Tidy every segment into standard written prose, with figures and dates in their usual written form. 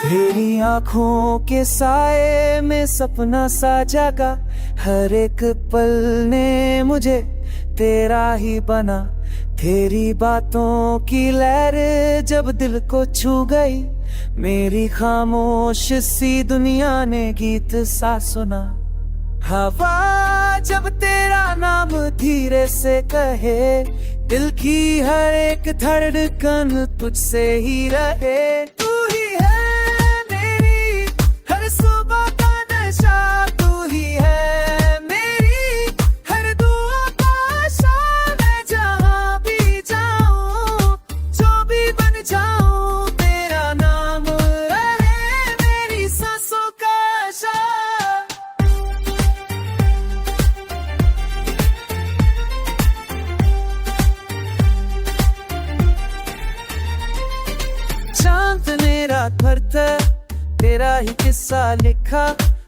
तेरी आंखों के साए में सपना सा जागा, हर एक पल ने मुझे तेरा ही बना। तेरी बातों की लहर जब दिल को छू गई, मेरी खामोश सी दुनिया ने गीत सा सुना। हवा जब तेरा नाम धीरे से कहे, दिल की हर एक धड़कन तुझसे ही रहे। तू ही है मेरी हर सुबह का नशा, तू ही है मेरी हर दुआ का आशा। मैं जहाँ भी जाऊँ, जो भी बन जाऊँ, तेरा नाम रहे मेरी सांसों का आशा। चांद ने रात भर तेरा ही किस्सा लिखा,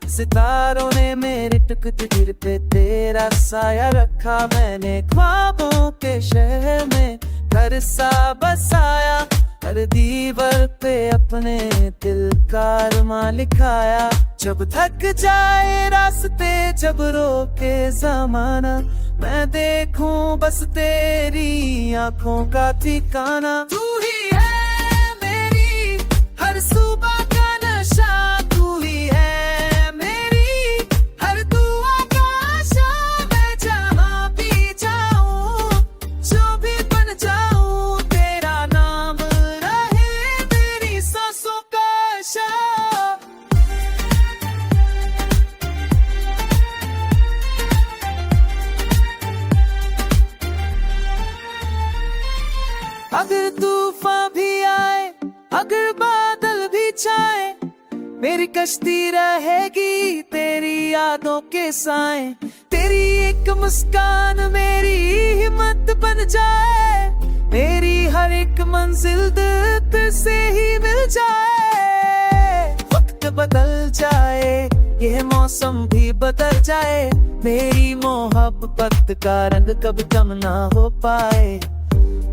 सितारों ने मेरे तकदीर पे तेरा साया रखा। मैंने ख्वाबों के शहर में घर सा बसाया, हर दीवार पे अपने दिल का अरमां लिखाया। जब थक जाए रास्ते, जब रोके जमाना, मैं देखूं बस तेरी आंखों का ठिकाना। तू ही है मेरी हर सुबह का नशा, तू ही है मेरी हर दुआ का आशा। मैं जहाँ भी जाऊँ, जो भी बन जाऊँ, तेरा नाम रहे मेरी सांसों का आशा। अगर तूफान भी आए, अगर बादल भी छाए, मेरी कश्ती रहेगी तेरी यादों के साए। तेरी एक मुस्कान मेरी हिम्मत बन जाए, मेरी हर एक मंजिल दिल से ही मिल जाए। वक्त बदल जाए, यह मौसम भी बदल जाए, मेरी मोहब्बत का रंग कभी कम ना हो पाए।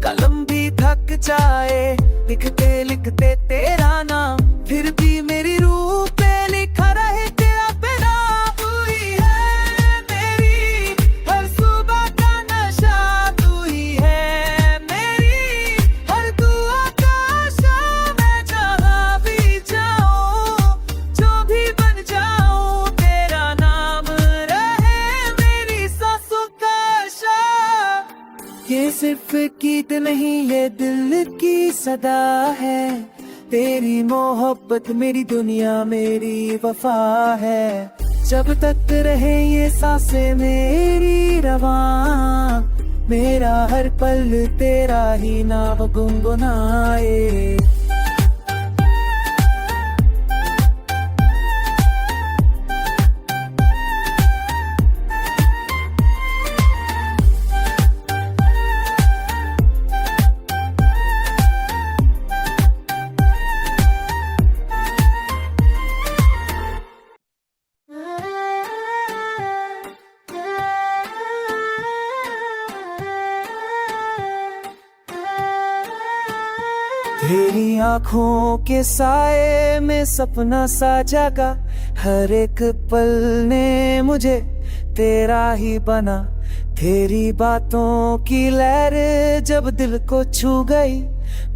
कलम भी थक जाए, लिखते लिखते तेरा नाम, फिर भी मेरी रूह पे लिखा रहे तेरा पैगाम। तू ही है मेरी हर सुबह का नशा, तू ही है मेरी हर दुआ का आशा। मैं जहाँ भी जाऊँ, जो भी बन जाऊँ, तेरा नाम रहे मेरी सांसों का आशा। ये सिर्फ गीत नहीं, ये दिल की सदा है। तेरी मोहब्बत मेरी दुनिया, मेरी वफा है। जब तक रहे ये सांसें मेरी रवां, मेरा हर पल तेरा ही नाम गुनगुनाए। तेरी आंखों के साए में सपना सा जागा, हर एक पल ने मुझे तेरा ही बना। तेरी बातों की लहर जब दिल को छू गई,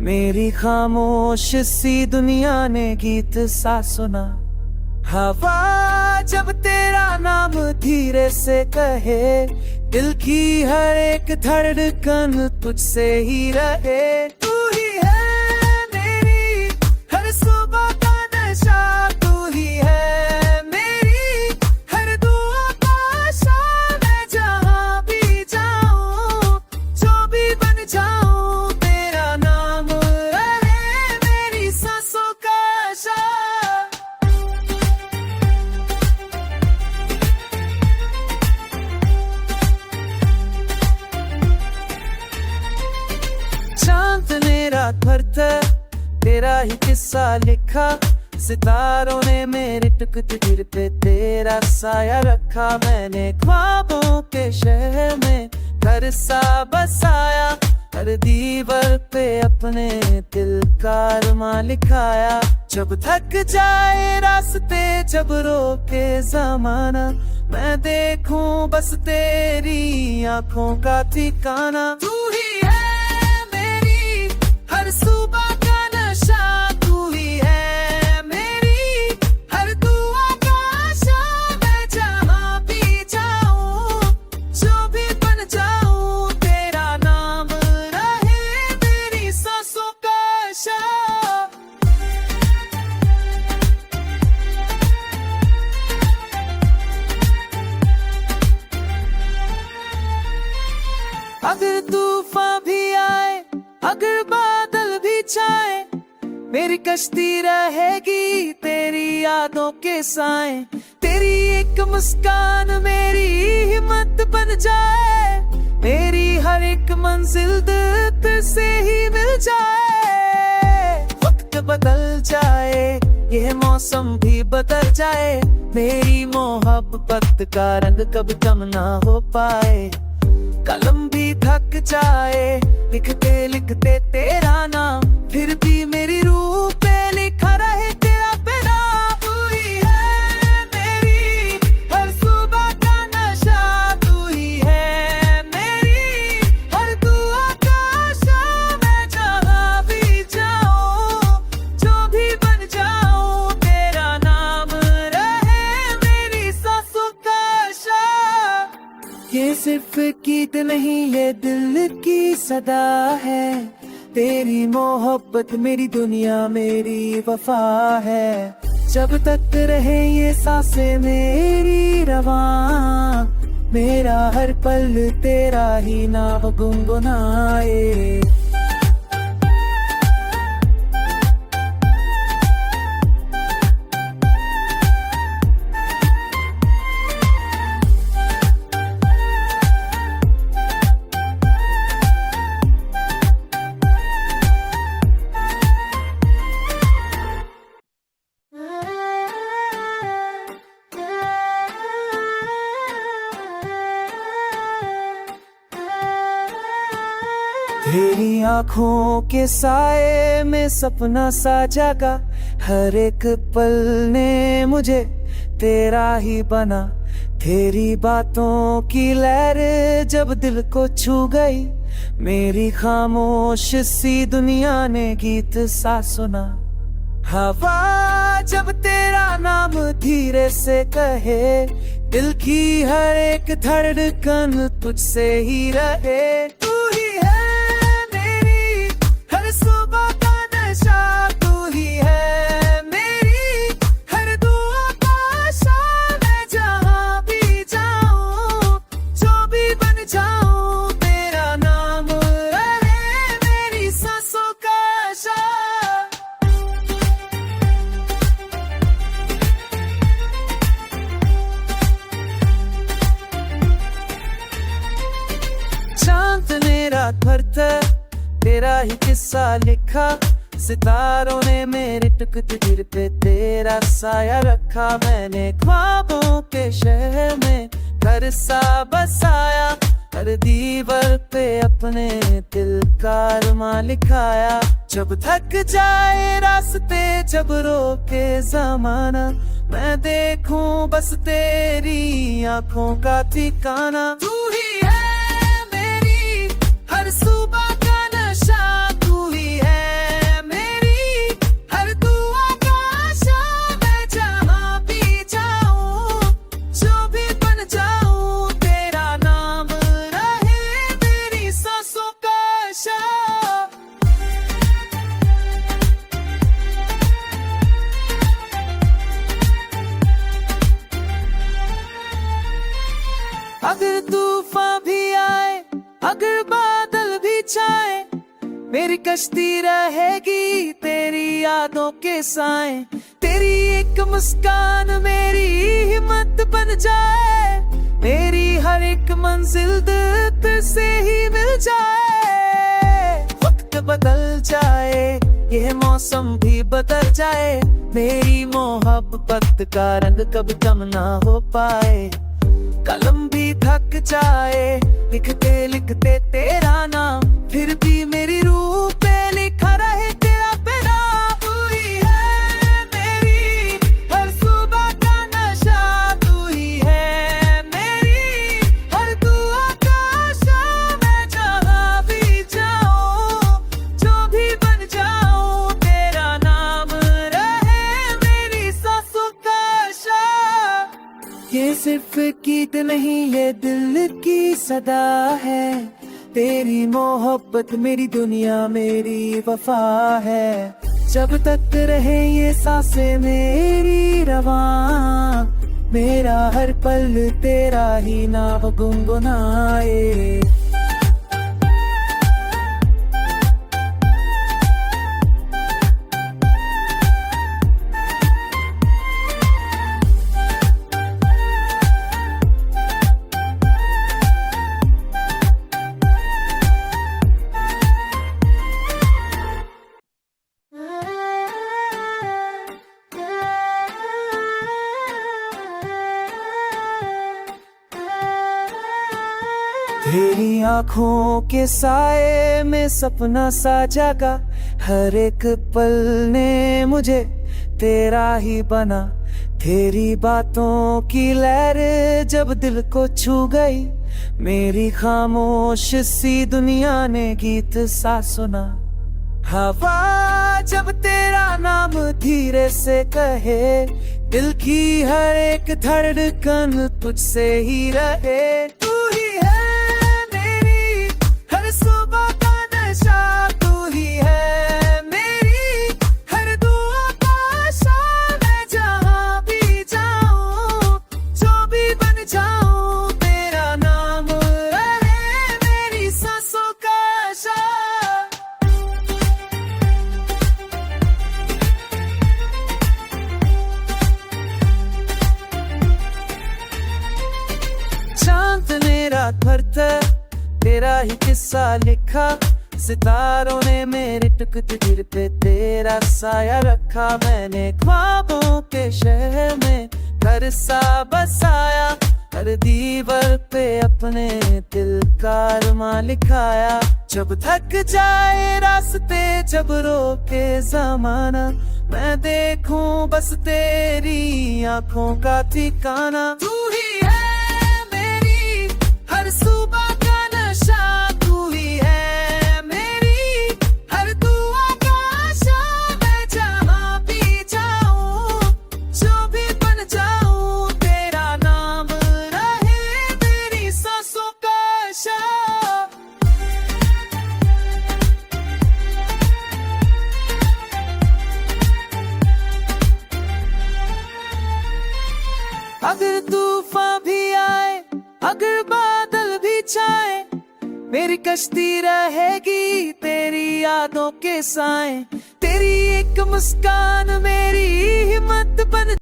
मेरी खामोश सी दुनिया ने गीत सा सुना। हवा जब तेरा नाम धीरे से कहे, दिल की हर एक धड़कन तुझसे ही रहे। तू ही है मेरी हर सुबह का नशा, तू ही है मेरी हर दुआ का आशा। मैं जहाँ भी जाऊँ, जो भी बन जाऊँ, तेरा नाम रहे मेरी सांसों का आशा। चांद ने रात भर तेरा ही किस्सा लिखा, सितारों ने मेरे तकदीर पे तेरा साया रखा। मैंने ख्वाबों के शहर में घर सा बसाया, हर दीवार पे अपने दिल का अरमां लिखाया। जब थक जाए रास्ते, जब रोके जमाना, मैं देखूं बस तेरी आंखों का ठिकाना। तू ही है मेरी हर सुबह का नशा, तू ही है मेरी हर दुआ का आशा। मैं जहाँ भी जाऊं, जो भी बन जाऊं, तेरा नाम रहे मेरी सांसों का आशा। अगर तूफान भी आए, अगर बादल भी छाए, मेरी कश्ती रहेगी तेरी यादों के साए। तेरी एक मुस्कान मेरी हिम्मत बन जाए, मेरी हर एक मंजिल दिल से ही मिल जाए। वक्त बदल जाए, यह मौसम भी बदल जाए, मेरी मोहब्बत का रंग कब कम ना हो पाए। कलम भी थक जाए, लिखते लिखते तेरा नाम, फिर भी मेरी रूह पे लिखा रहे तेरा पैगाम। तू ही है मेरी हर सुबह का नशा, तू ही है मेरी हर दुआ का आशा। मैं जहाँ भी जाऊं, जो भी बन जाऊं, तेरा नाम रहे मेरी सांसों का आशा। ये सिर्फ गीत नहीं, ये दिल की सदा है, तेरी मोहब्बत मेरी दुनिया मेरी वफा है। जब तक रहे ये सांसें मेरी रवां, मेरा हर पल तेरा ही नाम गुनगुनाए। तेरी आँखों के साए में सपना सा जागा, हर एक पल ने मुझे तेरा ही बना। तेरी बातों की लहर जब दिल को छू गई, मेरी खामोश सी दुनिया ने गीत सा सुना। हवा जब तेरा नाम धीरे से कहे, दिल की हर एक धड़कन तुझसे ही रहे। तू ही है मेरी हर सुबह का नशा, तू ही है मेरी हर दुआ का आशा। मैं जहाँ भी जाऊं, जो भी बन जाऊं, तेरा नाम रहे मेरी सांसों का आशा। चांद ने रात भर तक तेरा ही किस्सा लिखा, सितारों ने मेरे तकदीर पे तेरा साया रखा। मैंने ख्वाबों के शहर में घर सा बसाया, हर दीवार पे अपने दिल का अरमां लिखाया। जब थक जाए रास्ते, जब रोके जमाना, मैं देखूं बस तेरी आंखों का ठिकाना। तू ही है मेरी हर सुबह का नशा, तू ही है मेरी हर दुआ का आशा। मैं जहाँ भी जाऊं, जो भी बन जाऊं, तेरा नाम रहे मेरी सांसों का आशा। अगर तूफान भी आए, अगर बादल भी छाए, मेरी कश्ती रहेगी तेरी यादों के साए। तेरी एक मुस्कान मेरी हिम्मत बन जाए, मेरी हर एक मंजिल दिल से ही मिल जाए। वक्त बदल जाए, यह मौसम भी बदल जाए, मेरी मोहब्बत का रंग कब कम ना हो पाए। कलम भी थक जाए, लिखते लिखते तेरा नाम, फिर भी मेरी रूह पे लिखा रहे तेरा पैगाम। तू ही है नहीं ये दिल की सदा है, तेरी मोहब्बत मेरी दुनिया मेरी वफा है। जब तक रहे ये सांसें मेरी रवां, मेरा हर पल तेरा ही नाम गुनगुनाए। तेरी आँखों के साए में सपना सा जागा, हर एक पल ने मुझे तेरा ही बना। तेरी बातों की लहर जब दिल को छू गई, मेरी खामोश सी दुनिया ने गीत सा सुना। हवा जब तेरा नाम धीरे से कहे, दिल की हर एक धड़कन तुझसे ही रहे। तू ही है सुबह का नशा, तू ही है मेरी हर दुआ का आशा। मैं जहाँ भी जाऊँ, जो भी बन जाऊँ, तेरा नाम रहे मेरी सांसों का आशा। चांद ने रात भर तक तेरा ही किस्सा लिखा, सितारों ने मेरे तकदीर पे तेरा साया रखा। मैंने ख्वाबों के शहर में घर सा बसाया, हर दीवार पे अपने दिल का अरमां लिखाया। जब थक जाए रास्ते, जब रोके जमाना, मैं देखूं बस तेरी आंखों का ठिकाना। तू ही है मेरी हर सुबह का नशा, तू ही है मेरी हर दुआ का आशा। मैं जहाँ भी जाऊँ, जो भी बन जाऊँ, तेरा नाम रहे मेरी सांसों का आशा। अगर तूफान भी आए, अगर बादल भी छाए, मेरी कश्ती रहेगी तेरी यादों के साए। तेरी एक मुस्कान मेरी हिम्मत बन